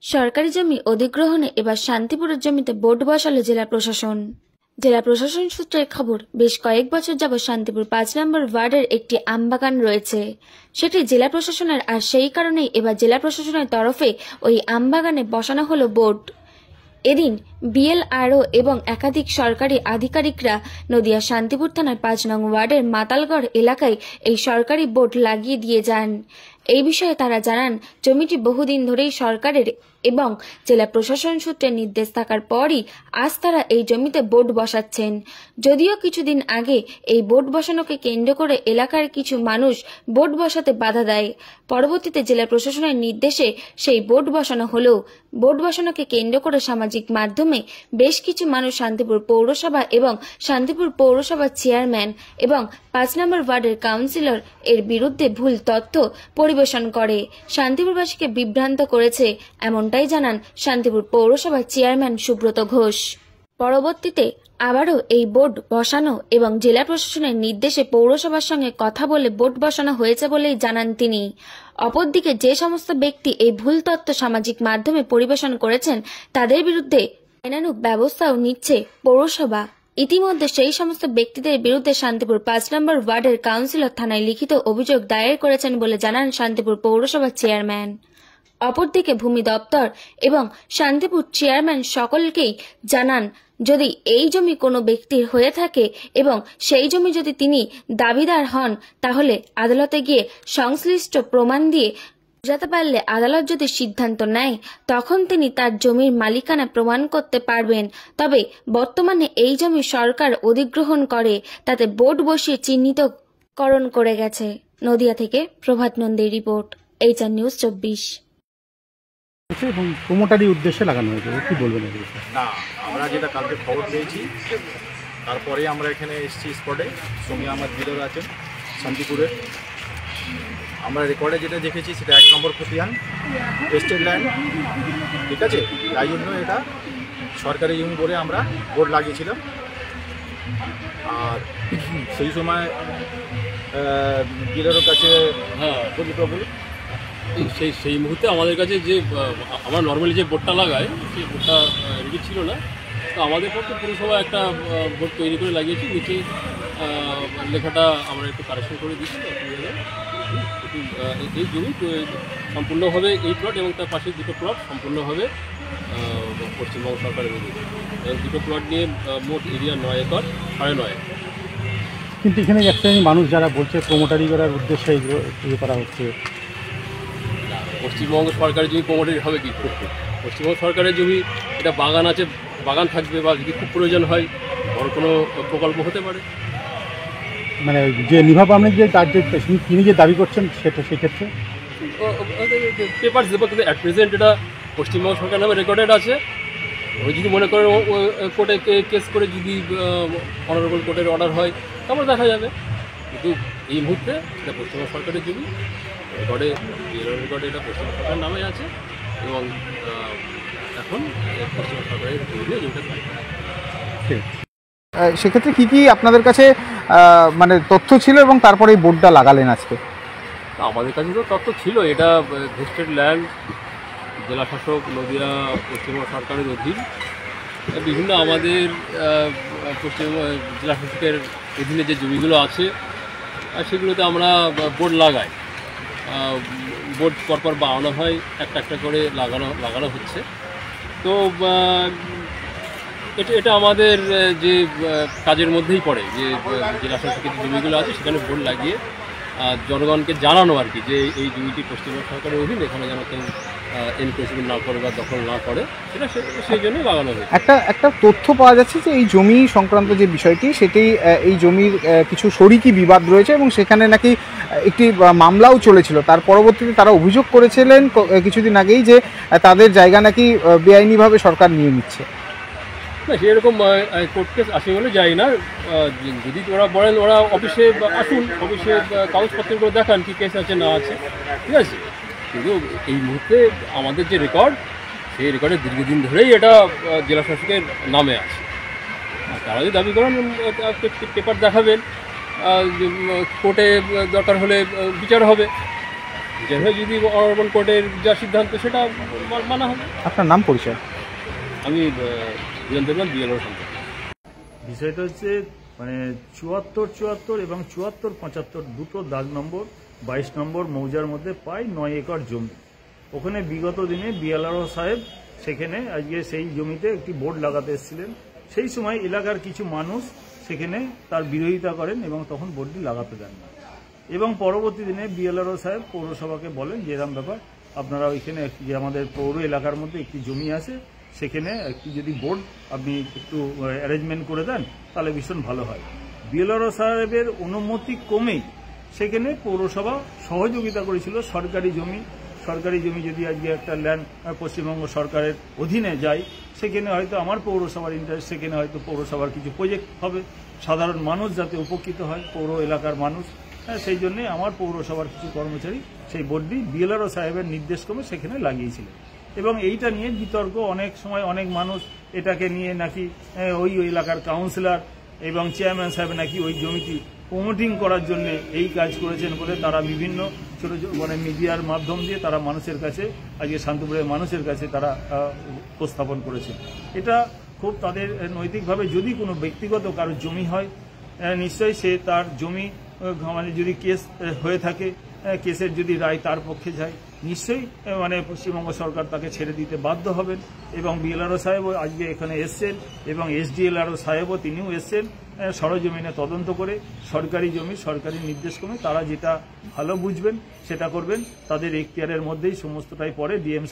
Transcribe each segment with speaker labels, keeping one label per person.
Speaker 1: সরকারি জমি অধিগ্রহণে এবার শান্তিপুরের জমিতে বোর্ড বসালো জেলা প্রশাসন। জেলা প্রশাসন সূত্রের খবর, বেশ কয়েক বছর যাবৎ শান্তিপুর 5 নম্বর ওয়ার্ডের একটি আমবাগান রয়েছে, সেটি জেলা প্রশাসনের, আর সেই কারণেই এবার জেলা প্রশাসনের তরফে ওই আমবাগানে বসানো হলো বোর্ড। এদিন বিএলআরও এবং একাধিক সরকারি আধিকারিকরা নদিয়া শান্তিপুর থানার 5 নং ওয়ার্ডের মাতালগড় এলাকায় এই সরকারি বোর্ড লাগিয়ে দিয়ে যান। এই বিষয়ে তারা জানান, জমিটি বহুদিন ধরেই সরকারের এবং জেলা প্রশাসন সূত্রে নির্দেশ থাকার পরই আজ তারা এই জমিতে বোর্ড বসাচ্ছেন। যদিও কিছুদিন আগে এই বোর্ড বসানোকে কেন্দ্র করে এলাকার কিছু মানুষ বোর্ড বসাতে বাধা দেয়। পরবর্তীতে জেলা প্রশাসনের নির্দেশে সেই বোর্ড বসানো হলেও বোর্ড বসানোকে কেন্দ্র করে সামাজিক মাধ্যমে বেশ কিছু মানুষ শান্তিপুর পৌরসভা এবং শান্তিপুর পৌরসভার চেয়ারম্যান এবং 5 নম্বর ওয়ার্ডের কাউন্সিলর এর বিরুদ্ধে ভুল তথ্য পরিবেশন করে শান্তিপুরবাসীকে বিভ্রান্ত করেছে, এমনটাই জানান শান্তিপুর পৌরসভার চেয়ারম্যান সুব্রত ঘোষ। পরবর্তীতে আবারও এই বোর্ড বসানো এবং জেলা প্রশাসনের নির্দেশে পৌরসভার সঙ্গে কথা বলে বোর্ড বসানো হয়েছে বলেই জানান তিনি। অপরদিকে যে সমস্ত ব্যক্তি এই ভুল তথ্য সামাজিক মাধ্যমে পরিবেশন করেছেন তাদের বিরুদ্ধে আইনানুগ ব্যবস্থাও নিচ্ছে পৌরসভা। ইতিমধ্যে সেই সমস্ত ব্যক্তিদের বিরুদ্ধে শান্তিপুর 5 নম্বর ওয়ার্ডের কাউন্সিলর থানায় লিখিত অভিযোগ দায়ের করেছেন বলে জানান শান্তিপুর পৌরসভার চেয়ারম্যান। অপরদিকে ভূমি দপ্তর এবং শান্তিপুর চেয়ারম্যান সকলকেই জানান, যদি এই জমি কোনো ব্যক্তির হয়ে থাকে এবং সেই জমি যদি তিনি দাবিদার হন, তাহলে আদালতে গিয়ে সংশ্লিষ্ট প্রমাণ দিয়ে বোঝাতে পারলে আদালত যদি সিদ্ধান্ত নেয় তখন তিনি তার জমির মালিকানা প্রমাণ করতে পারবেন। তবে বর্তমানে এই জমি সরকার অধিগ্রহণ করে তাতে বোর্ড বসিয়ে চিহ্নিতকরণ করে গেছে। নদিয়া থেকে প্রভাত নন্দীর রিপোর্ট, HR নিউজ 24।
Speaker 2: এবং প্রমোটারি উদ্দেশ্যে লাগানো হয়েছে, কি বলবেন?
Speaker 3: না, আমরা যেটা কালকে খবর পেয়েছি তারপরে আমরা এখানে এসেছি স্পটে। সঙ্গে আমার বিরোধ আছেন শান্তিপুরের। আমরা রেকর্ডে যেটা দেখেছি সেটা 1 নম্বর খতিয়ান এস্টেট ল্যান্ড, ঠিক আছে। তাই জন্য এটা সরকারি জমি বলে আমরা বোর্ড লাগিয়েছিলাম। আর সেই সময় বিরোধের কাছে
Speaker 4: সেই মুহূর্তে আমাদের কাছে যে আমরা নর্মালি যে বোর্ডটা লাগাই সেই বোর্ডটা রেডি ছিল না, তো আমাদের পক্ষে পুরসভা একটা বোর্ড তৈরি করে লাগিয়েছি। নিচে লেখাটা আমরা একটু কারেকশন করে দিচ্ছি। এই জমি সম্পূর্ণভাবে এই প্লট এবং তার পাশে 2টো প্লট সম্পূর্ণভাবে পশ্চিমবঙ্গ সরকারের অধীনে, এবং 2টো প্লট নিয়ে মোট এরিয়া 9 একর 9.5।
Speaker 2: কিন্তু এখানে একটা মানুষ যারা বলছে প্রমোটারি করার উদ্দেশ্যে এগুলো করা হচ্ছে।
Speaker 4: পশ্চিমবঙ্গ সরকারের জমি প্রমোটারি হবে কি করতে? পশ্চিমবঙ্গ সরকারের জমি, এটা বাগান আছে, বাগান থাকবে, বা যদি খুব প্রয়োজন হয় বড় কোনো প্রকল্প হতে পারে।
Speaker 2: মানে যে নিভা পাবলিক যে তার যে তিনি যে দাবি করছেন সেটা সেক্ষেত্রে
Speaker 4: পেপার দেবো, কিন্তু অ্যাট প্রেজেন্ট এটা পশ্চিমবঙ্গ সরকার নামে রেকর্ডেড আছে। ওই যদি মনে করেন কোর্টে কেস করে যদি অনারেবল কোর্টের অর্ডার হয় তারপর দেখা যাবে, কিন্তু এই মুহূর্তে এটা পশ্চিমবঙ্গ সরকারের জমি রেকর্ডে এটা পশ্চিমবঙ্গ সরকারের নামে আছে, এবং এখন পশ্চিমবঙ্গ সরকারের জমিটা।
Speaker 5: সেক্ষেত্রে কি কি আপনাদের কাছে মানে তথ্য ছিল এবং তারপরে এই বোর্ডটা লাগালেন আজকে?
Speaker 4: আমাদের কাছে তো তথ্য ছিল, এটা ভেস্টেড ল্যান্ড, জেলা শাসক নদিয়া পশ্চিমবঙ্গ সরকারের অধীন। বিভিন্ন আমাদের পশ্চিমবঙ্গ জেলা শাসকের অধীনে যে জমিগুলো আছে সেগুলোতে আমরা বোর্ড লাগাই। বোর্ড পরপর বানানো হয়, একটা একটা করে লাগানো হচ্ছে। তো এটা আমাদের যে কাজের মধ্যেই পড়ে, যে জেলা শাসকের জমিগুলো আছে সেখানে বোর্ড লাগিয়ে জনগণকে জানানো আর কি, যে এই জমিটি পশ্চিমবঙ্গ সরকারের অধীন, এখানে যেন কেউ এনক্রোচমেন্ট না করে বা দখল না করে, সেটা সেই জন্যই লাগানো হয়েছে।
Speaker 5: একটা তথ্য পাওয়া যাচ্ছে যে এই জমি সংক্রান্ত যে বিষয়টি, সেটি এই জমির কিছু শরিকি বিবাদ রয়েছে এবং সেখানে নাকি একটি মামলাও চলেছিল। তার পরবর্তীতে তারা অভিযোগ করেছিলেন কিছুদিন আগেই যে তাদের জায়গা নাকি বেআইনিভাবে সরকার নিয়ে নিচ্ছে।
Speaker 4: না, সেরকম কোর্ট কেস আসে বলে যাই না। যদি ওরা বলেন ওরা অফিসে আসুন, অফিসে কাগজপত্রগুলো দেখান কি কেস আছে না আছে, ঠিক আছে। কিন্তু এই মুহূর্তে আমাদের যে রেকর্ড, সেই রেকর্ডে দীর্ঘদিন ধরেই এটা জেলা শাসকের নামে আছে। তারা যদি দাবি করেন পেপার দেখাবেন, কোর্টে দরকার হলে বিচার হবে। যেভাবে যদি অনারেবল কোর্টের যা সিদ্ধান্ত সেটা মানা হবে।
Speaker 5: আপনার নাম পরিচয়?
Speaker 4: আমি বীরেন্দ্রনাথ বিএলও সম্পর্ক।
Speaker 6: বিষয়টা হচ্ছে মানে 74 এবং 74-75 দুটো দাগ নম্বর 22 নম্বর মৌজার মধ্যে প্রায় 9 একর জমি। ওখানে বিগত দিনে বিএলআরও সাহেব সেখানে আজকে সেই জমিতে একটি বোর্ড লাগাতে এসেছিলেন। সেই সময় এলাকার কিছু মানুষ সেখানে তার বিরোধিতা করেন এবং তখন বোর্ডটি লাগাতে দেন না। এবং পরবর্তী দিনে বিএলআরও সাহেব পৌরসভাকে বলেন যে এরকম ব্যাপার, আপনারা ওইখানে যে আমাদের পৌর এলাকার মধ্যে একটি জমি আছে, সেখানে একটি যদি বোর্ড আপনি একটু অ্যারেঞ্জমেন্ট করে দেন তাহলে ভীষণ ভালো হয়। বিএলআরও সাহেবের অনুমতি কমেই সেখানে পৌরসভা সহযোগিতা করেছিল। সরকারি জমি যদি আজকে একটা ল্যান্ড পশ্চিমবঙ্গ সরকারের অধীনে যায়, সেখানে হয়তো আমার পৌরসভার ইন্টারেস্ট, সেখানে হয়তো পৌরসভার কিছু প্রজেক্ট হবে, সাধারণ মানুষ যাতে উপকৃত হয়, পৌর এলাকার মানুষ। সেই জন্যে আমার পৌরসভার কিছু কর্মচারী সেই বোর্ডটি বিএলআরও সাহেবের নির্দেশক্রমে সেখানে লাগিয়েছিলেন। এবং এইটা নিয়ে বিতর্ক, অনেক সময় অনেক মানুষ এটাকে নিয়ে নাকি ওই এলাকার কাউন্সিলর এবং চেয়ারম্যান সাহেব নাকি ওই জমিটি প্রমোটিং করার জন্য এই কাজ করেছেন বলে তারা বিভিন্ন ছোট মানে মিডিয়ার মাধ্যম দিয়ে তারা মানুষের কাছে, আজকে শান্তিপুরের মানুষের কাছে তারা উপস্থাপন করেছে। এটা খুব তাদের নৈতিকভাবে, যদি কোনো ব্যক্তিগত কারো জমি হয়, নিশ্চয়ই সে তার জমি মানে যদি কেস হয়ে থাকে, কেসের যদি রায় তার পক্ষে যায়, নিশ্চয়ই মানে পশ্চিমবঙ্গ সরকার তাকে ছেড়ে দিতে বাধ্য হবেন। এবং বিএলআরও সাহেবও আজকে এখানে এসছেন এবং এসডিএলআরও সাহেবও তিনিও এসছেন সরজমিনে তদন্ত করে। সরকারি জমি, সরকারি নির্দেশক্রমে তারা যেটা ভালো বুঝবেন সেটা করবেন। তাদের এখতিয়ারের মধ্যেই সমস্তটাই পড়ে। ডিএম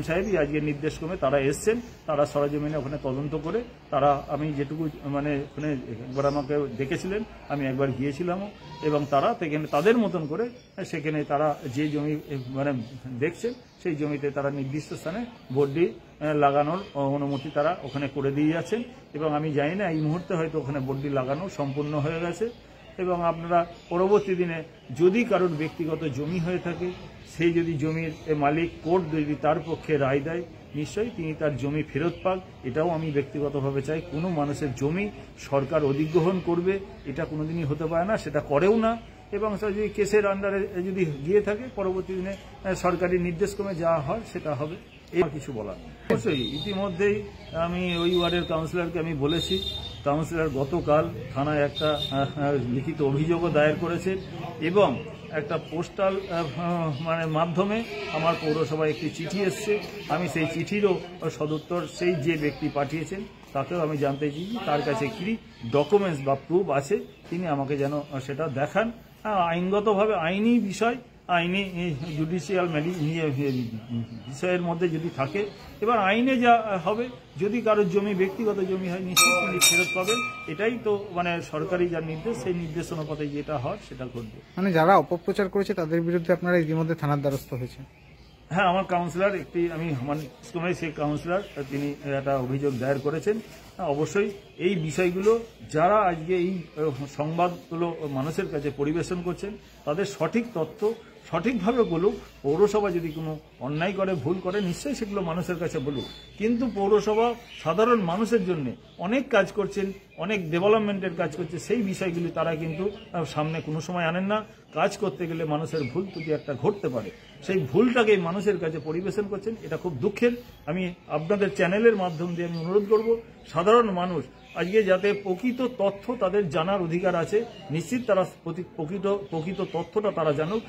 Speaker 6: সাহেবই আজকে নির্দেশক্রমে তারা এসছেন, তারা সরজমিনে ওখানে তদন্ত করে তারা, আমি যেটুকু মানে ওখানে একবার আমাকে ডেকেছিলেন, আমি একবার গিয়েছিলামও, এবং তারা তাদের মতন করে সেখানে তারা যে জমি মানে দেখছেন সেই জমিতে তারা নির্দিষ্ট স্থানে বোর্ডটি লাগানোর অনুমতি তারা ওখানে করে দিয়ে যাচ্ছেন। এবং আমি জানি না এই মুহূর্তে হয়তো ওখানে বোর্ডটি লাগানো সম্পূর্ণ হয়ে গেছে। এবং আপনারা পরবর্তী দিনে যদি কারোর ব্যক্তিগত জমি হয়ে থাকে, সেই যদি জমির মালিক কোর্ট যদি তার পক্ষে রায় দেয়, নিশ্চয়ই তিনি তার জমি ফেরত পাক। এটাও আমি ব্যক্তিগতভাবে চাই। কোনো মানুষের জমি সরকার অধিগ্রহণ করবে এটা কোনোদিনই হতে পারে না, সেটা করেও না। এবং যদি কেসের আন্ডারে যদি গিয়ে থাকে, পরবর্তী দিনে সরকারি নির্দেশক্রমে যা হয় সেটা হবে, এর কিছু বলার নেই। অবশ্যই ইতিমধ্যেই আমি ওই ওয়ার্ডের কাউন্সিলরকে আমি বলেছি, কাউন্সিলর গতকাল থানায় একটা লিখিত অভিযোগও দায়ের করেছেন এবং একটা পোস্টাল মানে মাধ্যমে আমার পৌরসভায় একটি চিঠি এসছে। আমি সেই চিঠিরও সদুত্তর সেই যে ব্যক্তি পাঠিয়েছেন তাকেও আমি জানতে চাইছি তার কাছে কি ডকুমেন্টস বা প্রুফ আছে, তিনি আমাকে যেন সেটা দেখান। আইনগতভাবে আইনি বিষয়, আইনি জুডিশিয়াল বিষয়ের মধ্যে যদি থাকে, এবার আইনে যা হবে, যদি কারোর জমি ব্যক্তিগত জমি হয় নিশ্চয়ই তিনি ফেরত পাবেন। এটাই তো মানে সরকারি যা নির্দেশ, সেই নির্দেশ অনুপাতে যেটা হয় সেটা ঘটবে।
Speaker 5: মানে যারা অপপ্রচার করেছে তাদের বিরুদ্ধে আপনারা ইতিমধ্যে থানার দ্বারস্থ হয়েছে?
Speaker 6: হ্যাঁ, আমার কাউন্সিলর আমি আমার সময় সেই কাউন্সিলর তিনি একটা অভিযোগ দায়ের করেছেন। অবশ্যই এই বিষয়গুলো যারা আজকে এই সংবাদগুলো মানুষের কাছে পরিবেশন করছেন, তাদের সঠিক তথ্য সঠিকভাবে বলুক। পৌরসভা যদি কোনো অন্যায় করে, ভুল করে, নিশ্চয়ই সেগুলো মানুষের কাছে বলুক। কিন্তু পৌরসভা সাধারণ মানুষের জন্য অনেক কাজ করছেন, অনেক ডেভেলপমেন্টের কাজ করছে, সেই বিষয়গুলি তারা কিন্তু সামনে কোনো সময় আনেন না। কাজ করতে গেলে মানুষের ভুল ত্রুটি একটা ঘটতে পারে, সেই ভুলটাকে মানুষের কাছে পরিবেশন করছেন, এটা খুব দুঃখের। আমি আপনাদের চ্যানেলের মাধ্যম দিয়ে আমি অনুরোধ করব, সাধারণ মানুষ আজকে যাতে প্রকৃত তথ্য তাদের জানার অধিকার আছে, নিশ্চিত তারা প্রকৃত তথ্যটা তারা জানুক।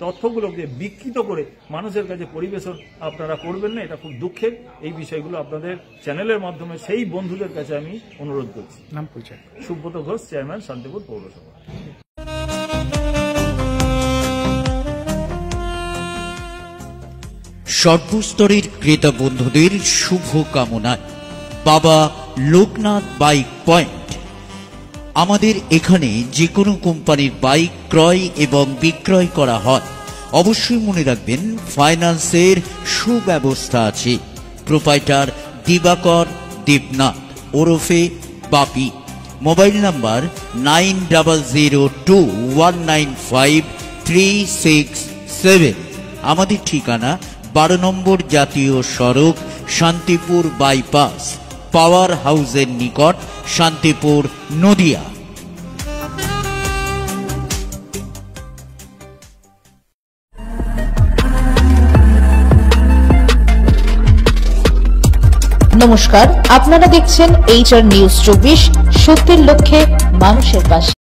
Speaker 6: তথ্যগুলোকে বিকৃত করে মানুষের কাছে পরিবেশন আপনারা করবেন না, এটা খুব দুঃখের। এই বিষয়গুলো আপনাদের চ্যানেলের মাধ্যমে সেই বন্ধুদের কাছে আমি অনুরোধ করছি।
Speaker 5: নাম পরিচয়?
Speaker 6: সুব্রত ঘোষ, চেয়ারম্যান, শান্তিপুর পৌরসভা।
Speaker 7: সর্বস্তরের ক্রেতা বন্ধুদের শুভ কামনায় বাবা লোকনাথ বাইক পয়েন্ট। আমাদের এখানে যে কোনো কোম্পানির বাইক ক্রয় এবং বিক্রয় করা হয়। অবশ্যই মনে রাখবেন ফাইন্যান্সের সুব্যবস্থা আছে। প্রোপাইটার দিবাকর দেবনাথ ওরফে বাপি। Mobile number 9002195367। আমাদের ঠিকানা 12 নম্বর জাতীয় সড়ক, শান্তিপুর বাইপাস, পাওয়ার হাউসের নিকট, শান্তিপুর, নদিয়া।
Speaker 8: নমস্কার, আপনারা দেখছেন HR নিউজ 24, সত্যের লক্ষ্যে মানুষের পাশে।